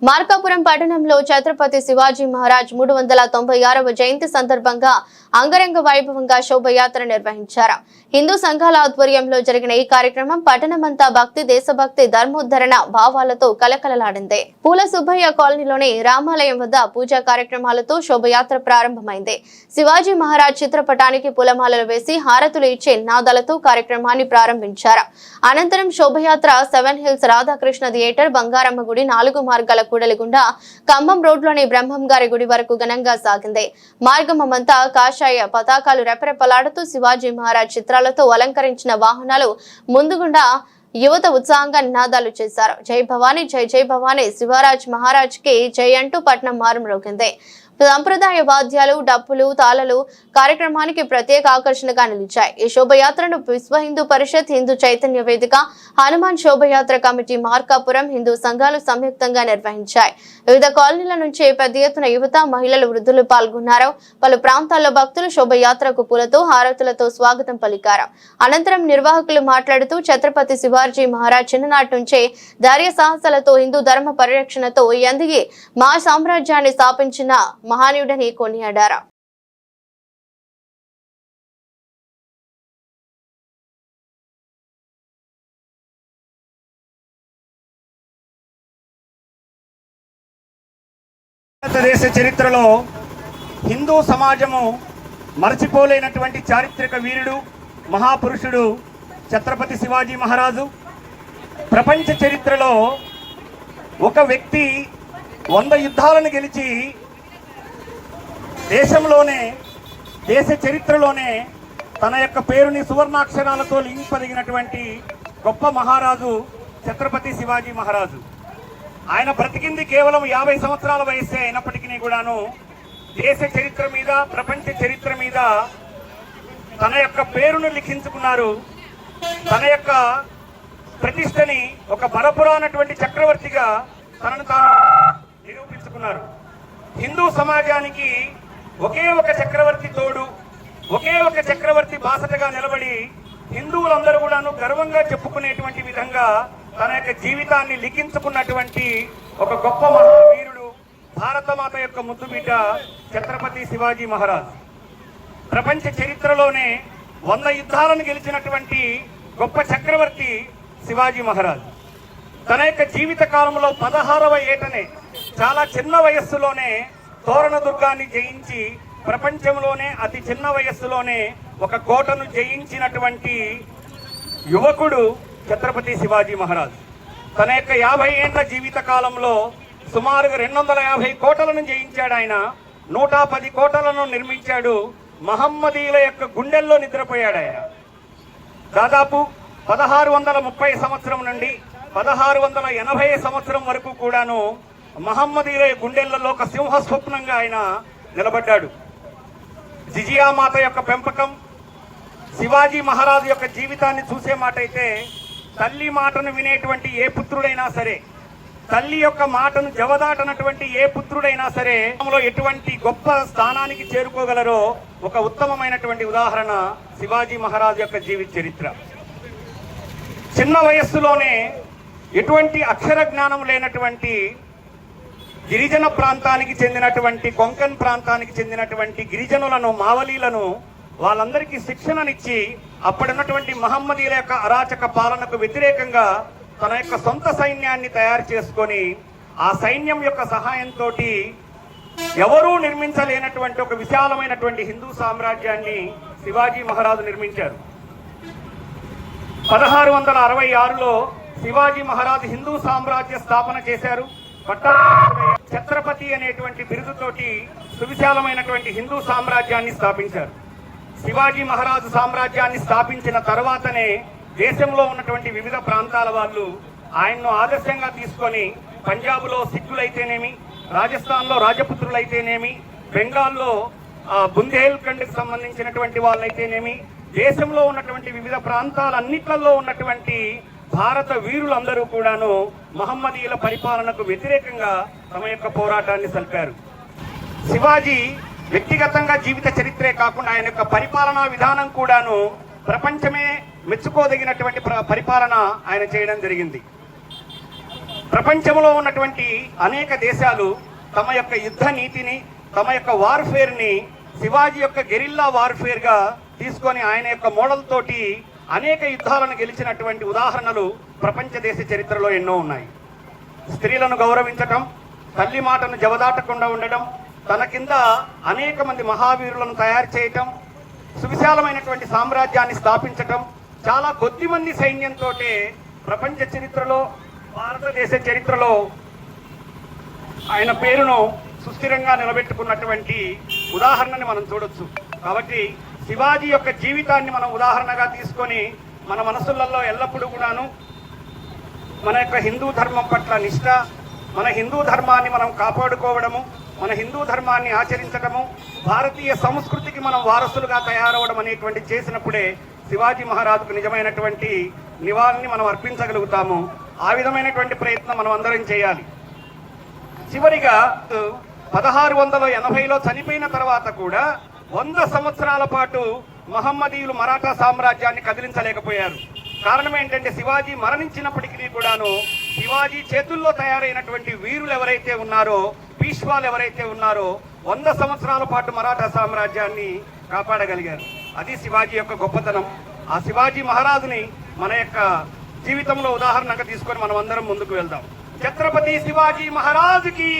మార్కాపురం పట్టణంలో ఛత్రపతి శివాజీ మహారాజ్ 396వ జయంతి సందర్భంగా అంగరంగ వైభవంగా శోభయాత్ర నిర్వహించారు. హిందూ సంఘాల ఆధ్వర్యంలో జరిగిన ఈ కార్యక్రమం పట్టణమంతా భక్తి, దేశభక్తి, ధర్మోద్ధరణ భావాలతో కలకలలాడింది. పూల సుబ్బయ్య కాలనీలోని రామాలయం వద్ద పూజా కార్యక్రమాలతో శోభయాత్ర ప్రారంభమైంది. శివాజీ మహారాజ్ చిత్రపటానికి పూలమాలలు వేసి హారతులు ఇచ్చే నినాదాలతో కార్యక్రమాన్ని ప్రారంభించారు. అనంతరం శోభయాత్ర 7 హిల్స్ రాధాకృష్ణ థియేటర్, బంగారమ్మ గుడి, 4 మార్గాల కూడలిగుండా ఖమ్మం రోడ్లోని బ్రహ్మం గారి గుడి వరకు ఘనంగా సాగింది. మార్గమంతా కాషాయ పతాకాలు రెపరెపలాడుతూ శివాజీ మహారాజ్ చిత్రాలతో అలంకరించిన వాహనాలు ముందుగుండా యువత ఉత్సాహంగా నినాదాలు చేశారు. జై భవానీ, జై జై భవానీ, శివరాజ్ మహారాజ్ కి జై అంటూ పట్నం మారుమ్రోగింది. సంప్రదాయ వాద్యాలు, డప్పులు, తాళాలు కార్యక్రమానికి ప్రత్యేక ఆకర్షణగా నిలిచాయి. ఈ శోభయాత్రను విశ్వ హిందూ పరిషత్, హిందూ చైతన్య వేదిక, హనుమాన్ శోభయాత్ర కమిటీ, మార్కాపురం హిందూ సంఘాలు సంయుక్తంగా నిర్వహించాయి. వివిధ కాలనీల నుంచి పెద్ద ఎత్తున యువత, మహిళలు, వృద్ధులు పాల్గొన్నారు. పలు ప్రాంతాల్లో భక్తులు శోభయాత్రకు పూలతో, హారతులతో స్వాగతం పలికారు. అనంతరం నిర్వాహకులు మాట్లాడుతూ ఛత్రపతి శివాజీ మహారాజ్ చిన్ననాటి నుంచే ధైర్య సాహసాలతో హిందూ ధర్మ పరిరక్షణతో ఎదిగి మా సామ్రాజ్యాన్ని స్థాపించిన మహానీయుడని కొనియాడారు. భారతదేశ చరిత్రలో హిందూ సమాజము మరచిపోలేనటువంటి చారిత్రక వీరుడు, మహాపురుషుడు ఛత్రపతి శివాజీ మహారాజు. ప్రపంచ చరిత్రలో ఒక వ్యక్తి 100 యుద్ధాలను గెలిచి దేశ చరిత్రలోనే తన యొక్క పేరుని సువర్ణాక్షరాలతో లింపదగినటువంటి గొప్ప మహారాజు ఛత్రపతి శివాజీ మహారాజు. ఆయన బ్రతికింది కేవలం 50 సంవత్సరాల వయస్సే అయినప్పటికీ కూడాను దేశ చరిత్ర మీద, ప్రపంచ చరిత్ర మీద తన యొక్క పేరును లిఖించుకున్నారు. తన యొక్క ప్రతిష్టని ఒక బలపురానటువంటి చక్రవర్తిగా తనను తాను నిరూపించుకున్నారు. హిందూ సమాజానికి ఒకే ఒక చక్రవర్తి తోడు, ఒకే ఒక చక్రవర్తి బాసటగా నిలబడి హిందువులందరూ కూడాను గర్వంగా చెప్పుకునేటువంటి విధంగా తన యొక్క జీవితాన్ని లిఖించుకున్నటువంటి ఒక గొప్ప మహావీరుడు, భారతమాత యొక్క ముద్దుబిడ్డ ఛత్రపతి శివాజీ మహారాజ్. ప్రపంచ చరిత్రలోనే 100 యుద్ధాలను గెలిచినటువంటి గొప్ప చక్రవర్తి శివాజీ మహారాజ్. తన యొక్క జీవిత కాలంలో 16వ ఏటనే, చాలా చిన్న వయస్సులోనే తోరణ దుర్గాన్ని జయించి ప్రపంచంలోనే అతి చిన్న వయస్సులోనే ఒక కోటను జయించినటువంటి యువకుడు ఛత్రపతి శివాజీ మహారాజ్. తన యొక్క 50 ఏళ్ల జీవిత కాలంలో సుమారుగా 250 కోటలను జయించాడు. ఆయన 110 కోటలను నిర్మించాడు. మహమ్మదీయుల యొక్క గుండెల్లో నిద్రపోయాడు. ఆయన దాదాపు 1630 సంవత్సరం నుండి 1680 సంవత్సరం వరకు కూడాను మహమ్మదీయుల గుండెళ్లలో ఒక సింహ స్వప్నంగా ఆయన నిలబడ్డాడు. జిజియా మాత యొక్క పెంపకం, శివాజీ మహారాజు యొక్క జీవితాన్ని చూసే మాట అయితే, తల్లి మాటను వినేటువంటి ఏ పుత్రుడైనా సరే, తల్లి యొక్క మాటను జవదాటనటువంటి ఏ పుత్రుడైనా సరే ఎటువంటి గొప్ప స్థానానికి చేరుకోగలరో ఒక ఉత్తమమైనటువంటి ఉదాహరణ శివాజీ మహారాజు యొక్క జీవిత చరిత్ర. చిన్న వయస్సులోనే ఎటువంటి అక్షర జ్ఞానం లేనటువంటి గిరిజన ప్రాంతానికి చెందినటువంటి, కొంకన్ ప్రాంతానికి చెందినటువంటి గిరిజనులను, మావలీలను వాళ్ళందరికీ శిక్షణనిచ్చి అప్పుడున్నటువంటి మహమ్మదీయుల యొక్క అరాచక పాలనకు వ్యతిరేకంగా తన యొక్క సొంత సైన్యాన్ని తయారు చేసుకొని ఆ సైన్యం యొక్క సహాయంతో ఎవరూ నిర్మించలేనటువంటి ఒక విశాలమైనటువంటి హిందూ సామ్రాజ్యాన్ని శివాజీ మహారాజు నిర్మించారు. 1666లో శివాజీ మహారాజు హిందూ సామ్రాజ్య స్థాపన చేశారు. ఛత్రపతి అనేటువంటి బిరుదుతోటి సువిశాలమైనటువంటి హిందూ సామ్రాజ్యాన్ని స్థాపించారు. శివాజీ మహారాజు సామ్రాజ్యాన్ని స్థాపించిన తర్వాతనే దేశంలో ఉన్నటువంటి వివిధ ప్రాంతాల వాళ్ళు ఆయన్ను ఆదర్శంగా తీసుకొని పంజాబ్లో సిక్కులైతేనేమి, రాజస్థాన్లో రాజపుత్రులైతేనేమి, బెంగాల్లో బుందేల్ఖండ్కి సంబంధించినటువంటి వాళ్ళైతేనేమి, దేశంలో ఉన్నటువంటి వివిధ ప్రాంతాలన్నిట్లలో ఉన్నటువంటి భారత వీరులందరూ కూడాను మహమ్మదీయుల పరిపాలనకు వ్యతిరేకంగా తమ యొక్క పోరాటాన్ని సల్పారు. శివాజీ వ్యక్తిగతంగా జీవిత చరిత్రే కాకుండా ఆయన యొక్క పరిపాలనా విధానం కూడాను ప్రపంచమే మెచ్చుకోదగినటువంటి పరిపాలన ఆయన చేయడం జరిగింది. ప్రపంచంలో ఉన్నటువంటి అనేక దేశాలు తమ యొక్క యుద్ధ నీతిని, తమ యొక్క వార్ఫేర్ని శివాజీ యొక్క గెరిల్లా వార్ఫేర్గా తీసుకొని ఆయన యొక్క మోడల్ తోటి అనేక యుద్ధాలను గెలిచినటువంటి ఉదాహరణలు ప్రపంచ దేశ చరిత్రలో ఎన్నో ఉన్నాయి. స్త్రీలను గౌరవించటం, తల్లి మాటను జవదాటకుండా ఉండడం, తన కింద అనేక మంది మహావీరులను తయారు చేయటం, సువిశాలమైనటువంటి సామ్రాజ్యాన్ని స్థాపించటం, చాలా కొద్ది మంది సైన్యంతో ప్రపంచ చరిత్రలో, భారతదేశ చరిత్రలో ఆయన పేరును సుస్థిరంగా నిలబెట్టుకున్నటువంటి ఉదాహరణని మనం చూడొచ్చు. కాబట్టి శివాజీ యొక్క జీవితాన్ని మనం ఉదాహరణగా తీసుకొని మన మనసులలో ఎల్లప్పుడూ కూడాను మన యొక్క హిందూ ధర్మం పట్ల నిష్ఠ, మన హిందూ ధర్మాన్ని మనం కాపాడుకోవడము, మన హిందూ ధర్మాన్ని ఆచరించడము, భారతీయ సంస్కృతికి మనం వారసులుగా తయారవడం అనేటువంటి చేసినప్పుడే శివాజీ మహారాజుకు నిజమైనటువంటి నివాళిని మనం అర్పించగలుగుతాము. ఆ విధమైనటువంటి ప్రయత్నం మనం అందరం చేయాలి. చివరిగా 1680లో చనిపోయిన తర్వాత కూడా 100 సంవత్సరాల పాటు మహమ్మదీయులు మరాఠా సామ్రాజ్యాన్ని కదిలించలేకపోయారు. కారణం ఏంటంటే శివాజీ మరణించినప్పటికీ కూడాను శివాజీ చేతుల్లో తయారైనటువంటి వీరులు ఎవరైతే ఉన్నారో, పీష్వాలు ఎవరైతే ఉన్నారో 100 సంవత్సరాల పాటు మరాఠా సామ్రాజ్యాన్ని కాపాడగలిగారు. అది శివాజీ యొక్క గొప్పతనం. ఆ శివాజీ మహారాజుని మన యొక్క జీవితంలో ఉదాహరణగా తీసుకొని మనం అందరం ముందుకు వెళ్దాం. ఛత్రపతి శివాజీ మహారాజుకి